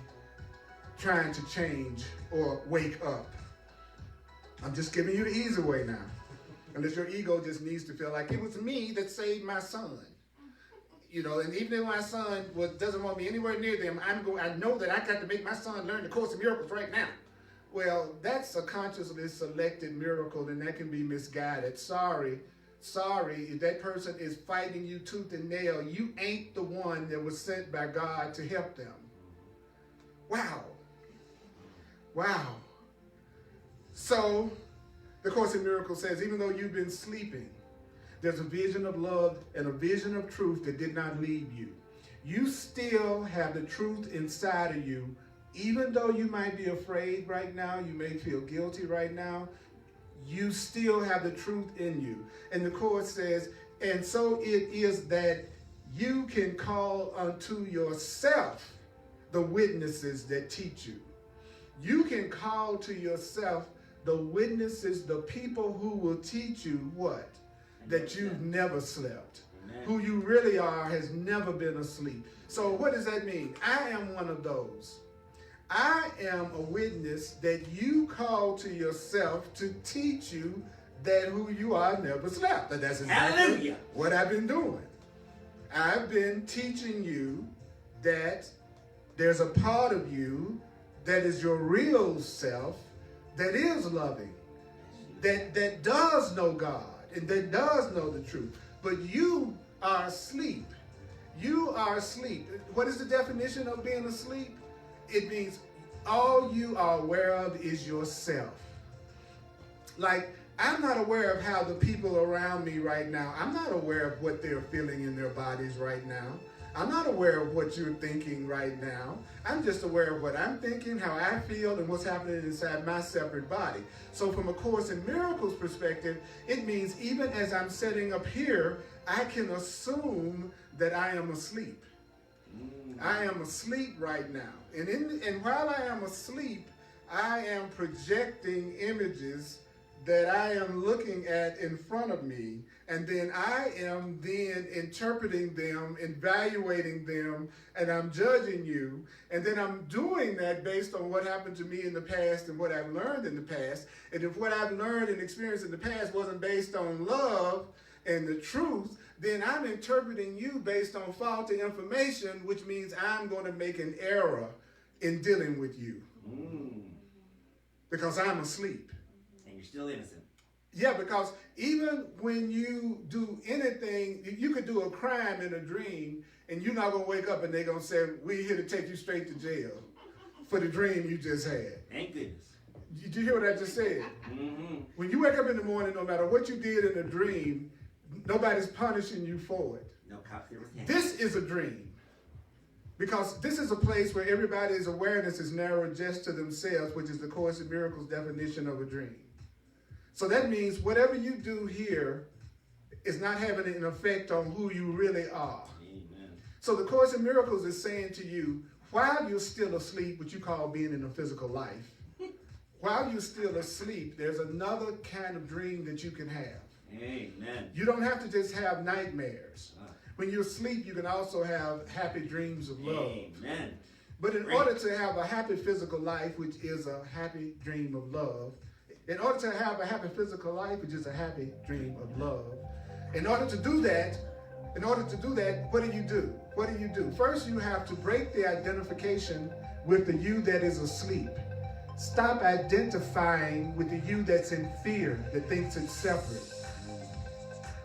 trying to change or wake up. I'm just giving you the easy way now. Unless your ego just needs to feel like it was me that saved my son. You know, and even if my son doesn't want me anywhere near them, I know that I got to make my son learn the Course of Miracles right now. Well, that's a consciously selected miracle, and that can be misguided. Sorry, if that person is fighting you tooth and nail, you ain't the one that was sent by God to help them. Wow. So, the Course in Miracles says, even though you've been sleeping, there's a vision of love and a vision of truth that did not leave you. You still have the truth inside of you. Even though you might be afraid right now, you may feel guilty right now, you still have the truth in you. And the Course says, and so it is that you can call unto yourself the witnesses that teach you. You can call to yourself the witnesses, the people who will teach you what? That you've never slept. Amen. Who you really are has never been asleep. So what does that mean? I am one of those. I am a witness that you call to yourself to teach you that who you are never slept. And that's exactly what I've been doing. I've been teaching you that there's a part of you that is your real self that is loving, that does know God and that does know the truth. But you are asleep. You are asleep. What is the definition of being asleep? It means all you are aware of is yourself. Like, I'm not aware of how the people around me right now, I'm not aware of what they're feeling in their bodies right now. I'm not aware of what you're thinking right now. I'm just aware of what I'm thinking, how I feel, and what's happening inside my separate body. So from a Course in Miracles perspective, it means even as I'm sitting up here, I can assume that I am asleep. I am asleep right now. And while I am asleep, I am projecting images that I am looking at in front of me, and then I am then interpreting them, evaluating them, and I'm judging you, and then I'm doing that based on what happened to me in the past and what I've learned in the past. And if what I've learned and experienced in the past wasn't based on love and the truth, then I'm interpreting you based on faulty information, which means I'm going to make an error in dealing with you. Because I'm asleep. And you're still innocent. Yeah, because even when you do anything, you could do a crime in a dream, and you're not going to wake up and they're going to say, we're here to take you straight to jail for the dream you just had. Thank goodness. Did you hear what I just said? When you wake up in the morning, no matter what you did in a dream, nobody's punishing you for it. No cops ever can. This is a dream. Because this is a place where everybody's awareness is narrowed just to themselves, which is the Course in Miracles definition of a dream. So that means whatever you do here is not having an effect on who you really are. Amen. So the Course in Miracles is saying to you, while you're still asleep, what you call being in a physical life, while you're still asleep, there's another kind of dream that you can have. Amen. You don't have to just have nightmares. When you're asleep, you can also have happy dreams of love. Amen. But in order to have a happy physical life, which is a happy dream of love, in order to have a happy physical life, which is a happy dream of love, in order to do that, what do you do? What do you do? First, you have to break the identification with the you that is asleep. Stop identifying with the you that's in fear, that thinks it's separate.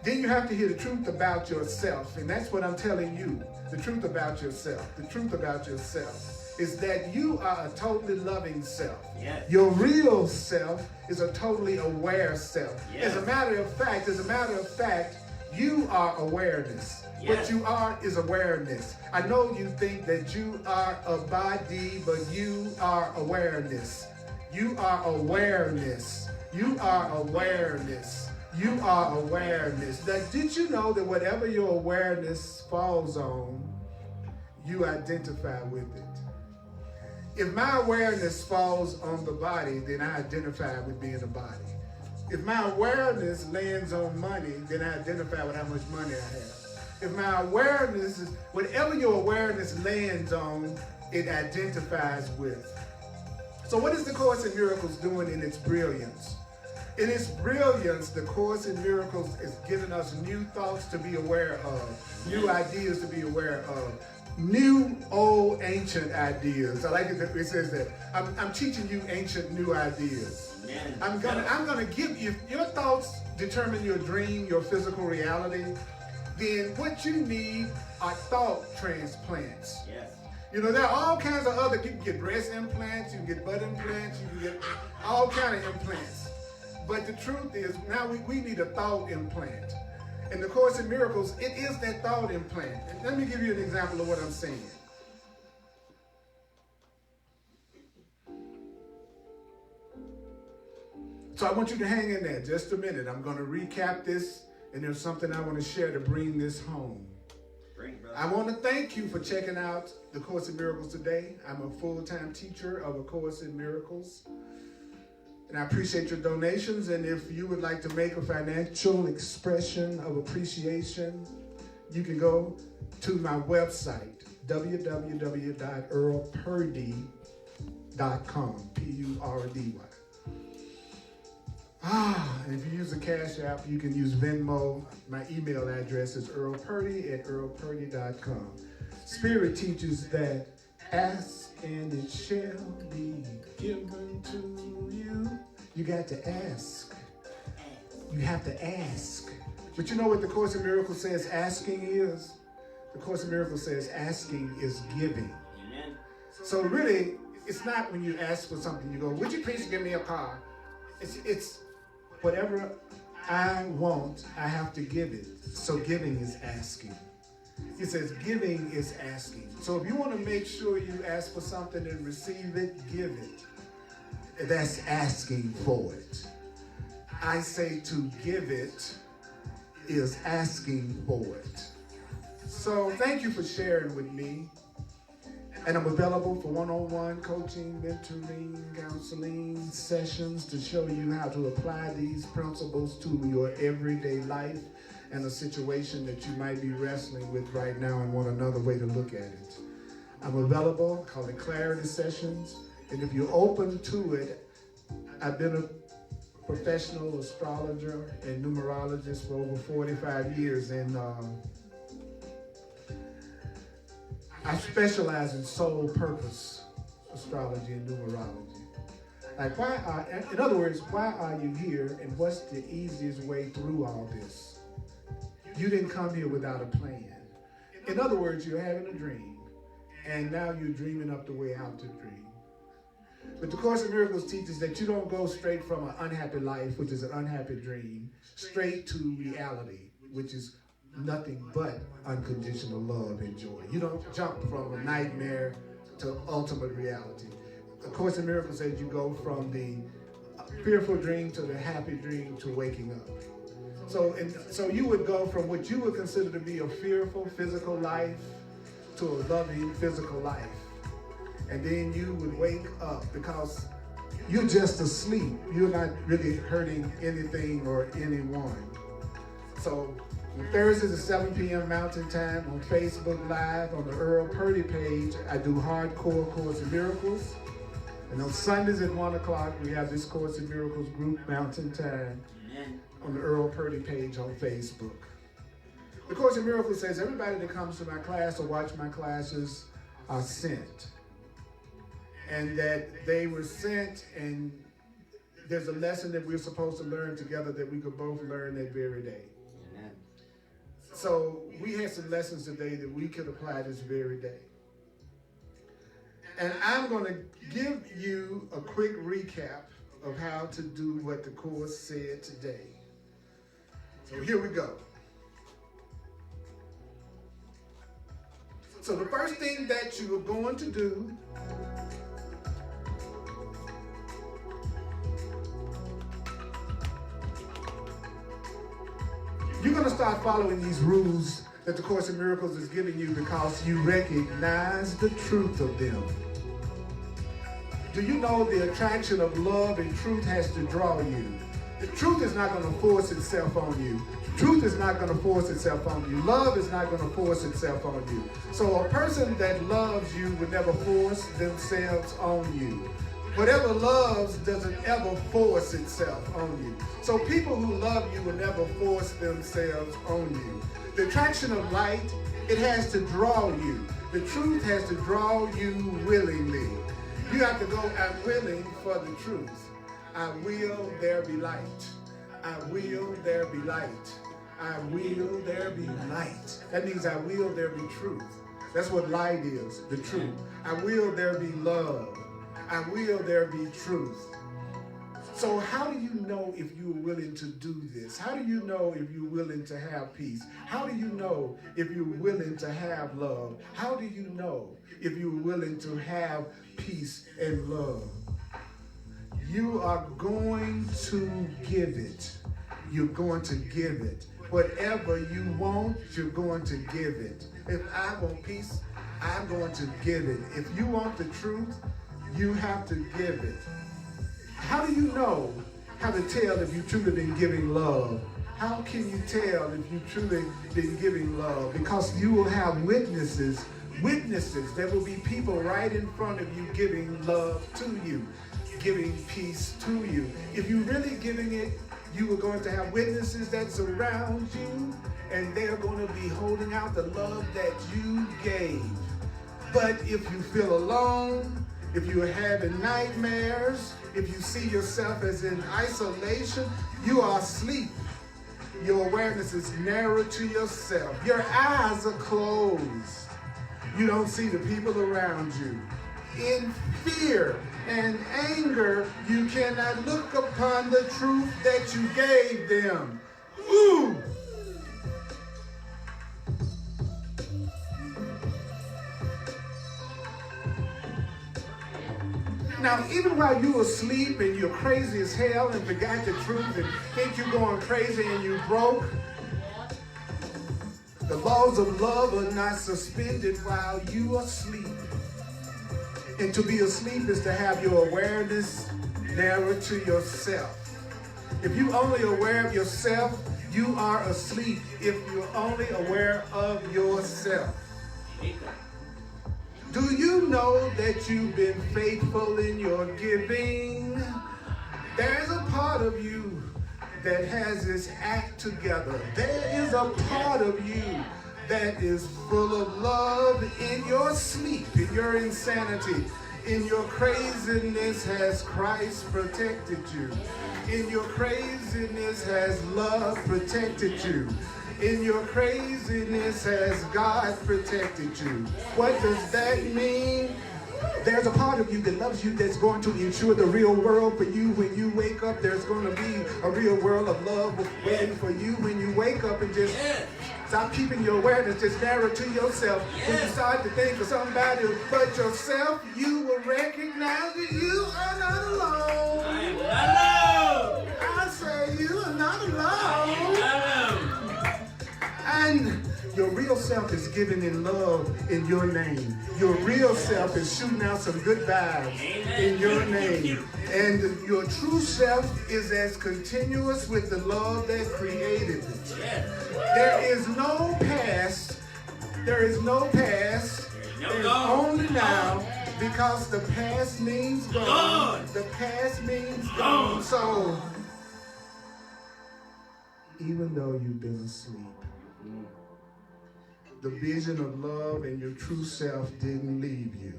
Then you have to hear the truth about yourself, and that's what I'm telling you. The truth about yourself. The truth about yourself is that you are a totally loving self. Yes. Your real self is a totally aware self. Yes. As a matter of fact, you are awareness. Yes. What you are is awareness. I know you think that you are a body, but you are awareness. You are awareness. You are awareness. You are awareness. Now, did you know that whatever your awareness falls on, you identify with it? If my awareness falls on the body, then I identify with being a body. If my awareness lands on money, then I identify with how much money I have. If my awareness is, whatever your awareness lands on, it identifies with. So what is the Course in Miracles doing in its brilliance? In its brilliance, the Course in Miracles is giving us new thoughts to be aware of, new ideas to be aware of, new, old, ancient ideas. I like it that it says that. I'm teaching you ancient, new ideas. I'm gonna give you, if your thoughts determine your dream, your physical reality, then what you need are thought transplants. Yes. You know, there are all kinds of other, you can get breast implants, you can get butt implants, you can get all kinds of implants. But the truth is, now we need a thought implant. In the Course in Miracles, it is that thought implant. And let me give you an example of what I'm saying. So I want you to hang in there just a minute. I'm going to recap this, and there's something I want to share to bring this home. I want to thank you for checking out the Course in Miracles today. I'm a full-time teacher of A Course in Miracles. And I appreciate your donations. And if you would like to make a financial expression of appreciation, you can go to my website, www.earlpurdy.com, P-U-R-D-Y. And if you use the Cash App, you can use Venmo. My email address is earlpurdy@earlpurdy.com. Spirit teaches that ask and it shall be given to you. You got to ask. You have to ask. But you know what the Course in Miracles says asking is? The Course in Miracles says asking is giving. Amen. So really, it's not when you ask for something, you go, would you please give me a car? It's whatever I want, I have to give it. So giving is asking. He says giving is asking. So if you want to make sure you ask for something and receive it, give it. That's asking for it. I say to give it is asking for it. So thank you for sharing with me. And I'm available for one-on-one coaching, mentoring, counseling sessions to show you how to apply these principles to your everyday life and a situation that you might be wrestling with right now and want another way to look at it. I'm available, call it Clarity Sessions. And if you're open to it, I've been a professional astrologer and numerologist for over 45 years. And I specialize in soul purpose astrology and numerology. Like, in other words, why are you here, and what's the easiest way through all this? You didn't come here without a plan. In other words, you're having a dream, and now you're dreaming up the way out to dream. But the Course in Miracles teaches that you don't go straight from an unhappy life, which is an unhappy dream, straight to reality, which is nothing but unconditional love and joy. You don't jump from a nightmare to ultimate reality. The Course in Miracles says you go from the fearful dream to the happy dream to waking up. So you would go from what you would consider to be a fearful physical life to a loving physical life. And then you would wake up because you're just asleep. You're not really hurting anything or anyone. So on Thursdays at 7 p.m. Mountain Time on Facebook Live on the Earl Purdy page, I do hardcore Course in Miracles. And on Sundays at 1 o'clock, we have this Course in Miracles group Mountain Time on the Earl Purdy page on Facebook. The Course in Miracles says everybody that comes to my class or watch my classes are sent. And that they were sent, and there's a lesson that we're supposed to learn together that we could both learn that very day. Amen. So we had some lessons today that we could apply this very day. And I'm going to give you a quick recap of how to do what the Course said today. So here we go. So the first thing that you are going to do you're going to start following these rules that the Course in Miracles is giving you because you recognize the truth of them. Do you know the attraction of love and truth has to draw you? The truth is not going to force itself on you. Truth is not going to force itself on you. Love is not going to force itself on you. So a person that loves you would never force themselves on you. Whatever loves doesn't ever force itself on you. So people who love you will never force themselves on you. The attraction of light, it has to draw you. The truth has to draw you willingly. You have to go, I'm willing for the truth. I will, there be light. I will, there be light. I will, there be light. That means I will, there be truth. That's what light is, the truth. I will, there be love. I will, there be truth. So how do you know if you're willing to do this? How do you know if you're willing to have peace? How do you know if you're willing to have love? How do you know if you're willing to have peace and love? You are going to give it. You're going to give it. Whatever you want, you're going to give it. If I want peace, I'm going to give it. If you want the truth, you have to give it. How do you know how to tell if you truly been giving love? How can you tell if you truly been giving love? Because you will have witnesses. There will be people right in front of you giving love to you, giving peace to you. If you're really giving it, you are going to have witnesses that surround you, and they're going to be holding out the love that you gave. But if you feel alone, if you're having nightmares, if you see yourself as in isolation, you are asleep. Your awareness is narrow to yourself. Your eyes are closed. You don't see the people around you. In fear and anger, you cannot look upon the truth that you gave them. Ooh! Now, even while you're asleep and you're crazy as hell and forgot the truth and think you're going crazy and you broke, the laws of love are not suspended while you are asleep. And to be asleep is to have your awareness narrow to yourself. If you're only aware of yourself, you are asleep. If you're only aware of yourself. Do you know that you've been faithful in your giving? There's a part of you that has this act together. There is a part of you that is full of love in your sleep, in your insanity. In your craziness has Christ protected you. In your craziness has love protected you. In your craziness has God protected you. What does that mean? There's a part of you that loves you that's going to ensure the real world for you. When you wake up, there's going to be a real world of love waiting for you. When you wake up and just stop keeping your awareness just narrow to yourself. When you start to think of somebody but yourself, you will recognize that you are not alone. I am not alone. I say you are not alone. I am not alone. And your real self is giving in love in your name. Your real self is shooting out some good vibes in your name. And your true self is as continuous with the love that created it. There is no past. There is no past. There's only now, because the past means gone. The past means gone. So, even though you've been asleep, the vision of love and your true self didn't leave you.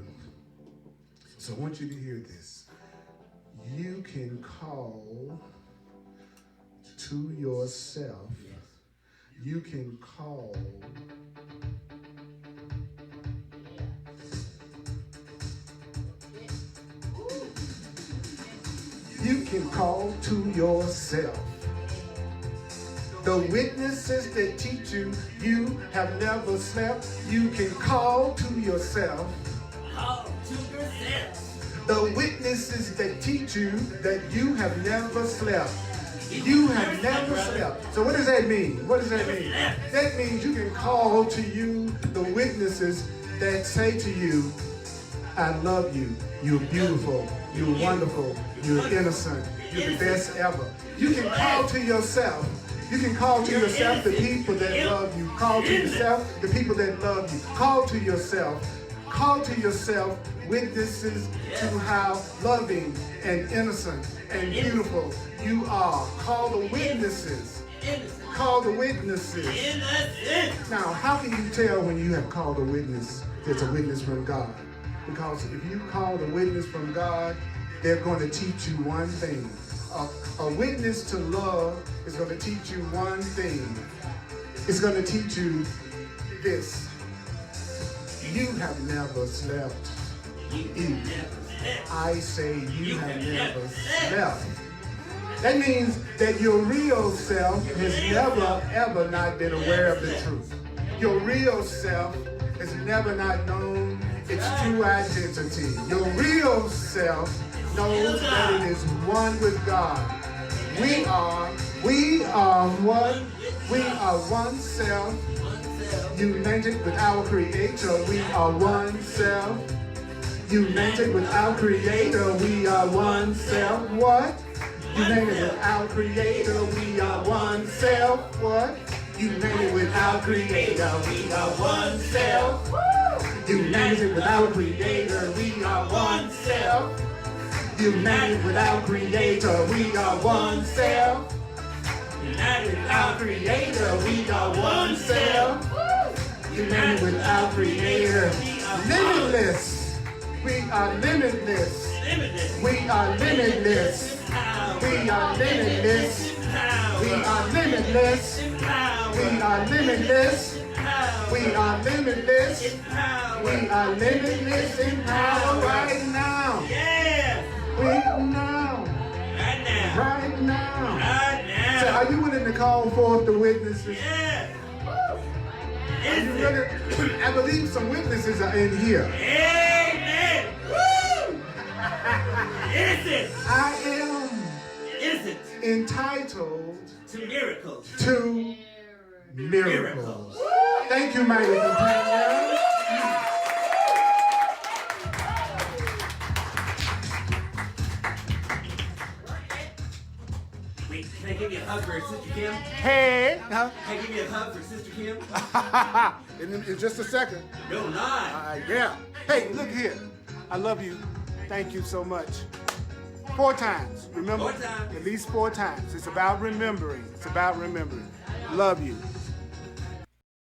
So I want you to hear this. You can call to yourself. You can call to yourself. The witnesses that teach you, you have never slept. You can call to yourself. Call to yourself. The witnesses that teach you that you have never slept. You have never slept. So what does that mean? What does that mean? That means you can call to you the witnesses that say to you, I love you. You're beautiful. You're wonderful. You're innocent. You're the best ever. You can call to yourself. You can call to yourself the people that love you. Call to yourself the people that love you. Call to yourself. Call to yourself witnesses to how loving and innocent and beautiful you are. Call the witnesses. Call the witnesses. Now, how can you tell when you have called a witness that's a witness from God? Because if you call the witness from God, they're going to teach you one thing. A witness to love is going to teach you one thing. It's going to teach you this. You have never slept. I say you have never slept. That means that your real self has never, ever not been aware of the truth. Your real self has never not known its true identity. Your real self knows that it is one with God. We are one. We are one self. United with our Creator. We are one self. United with our Creator. We are one self. What? United with our Creator. We are one self. What? United with our Creator. We are one self. United with our Creator. We are one self. United with our Creator, we are one self. United with our Creator, we are one self. United with our Creator, limitless. We are limitless. We are limitless. We are limitless. We are limitless. We are limitless. We are limitless. We are limitless in power right now. Right now. Right now. So are you willing to call forth the witnesses? Are you ready? I believe some witnesses are in here. Amen. Woo! Innocent. I am Innocent. entitled To miracles. to miracles. Thank you, mighty companion. Wait, can I give you a hug for Sister Kim? Hey. Huh? Can I give you a hug for Sister Kim? In just a second. No, not. Yeah. Hey, look here. I love you. Thank you so much. 4 times. Remember? 4 times. At least 4 times. It's about remembering. It's about remembering. Love you.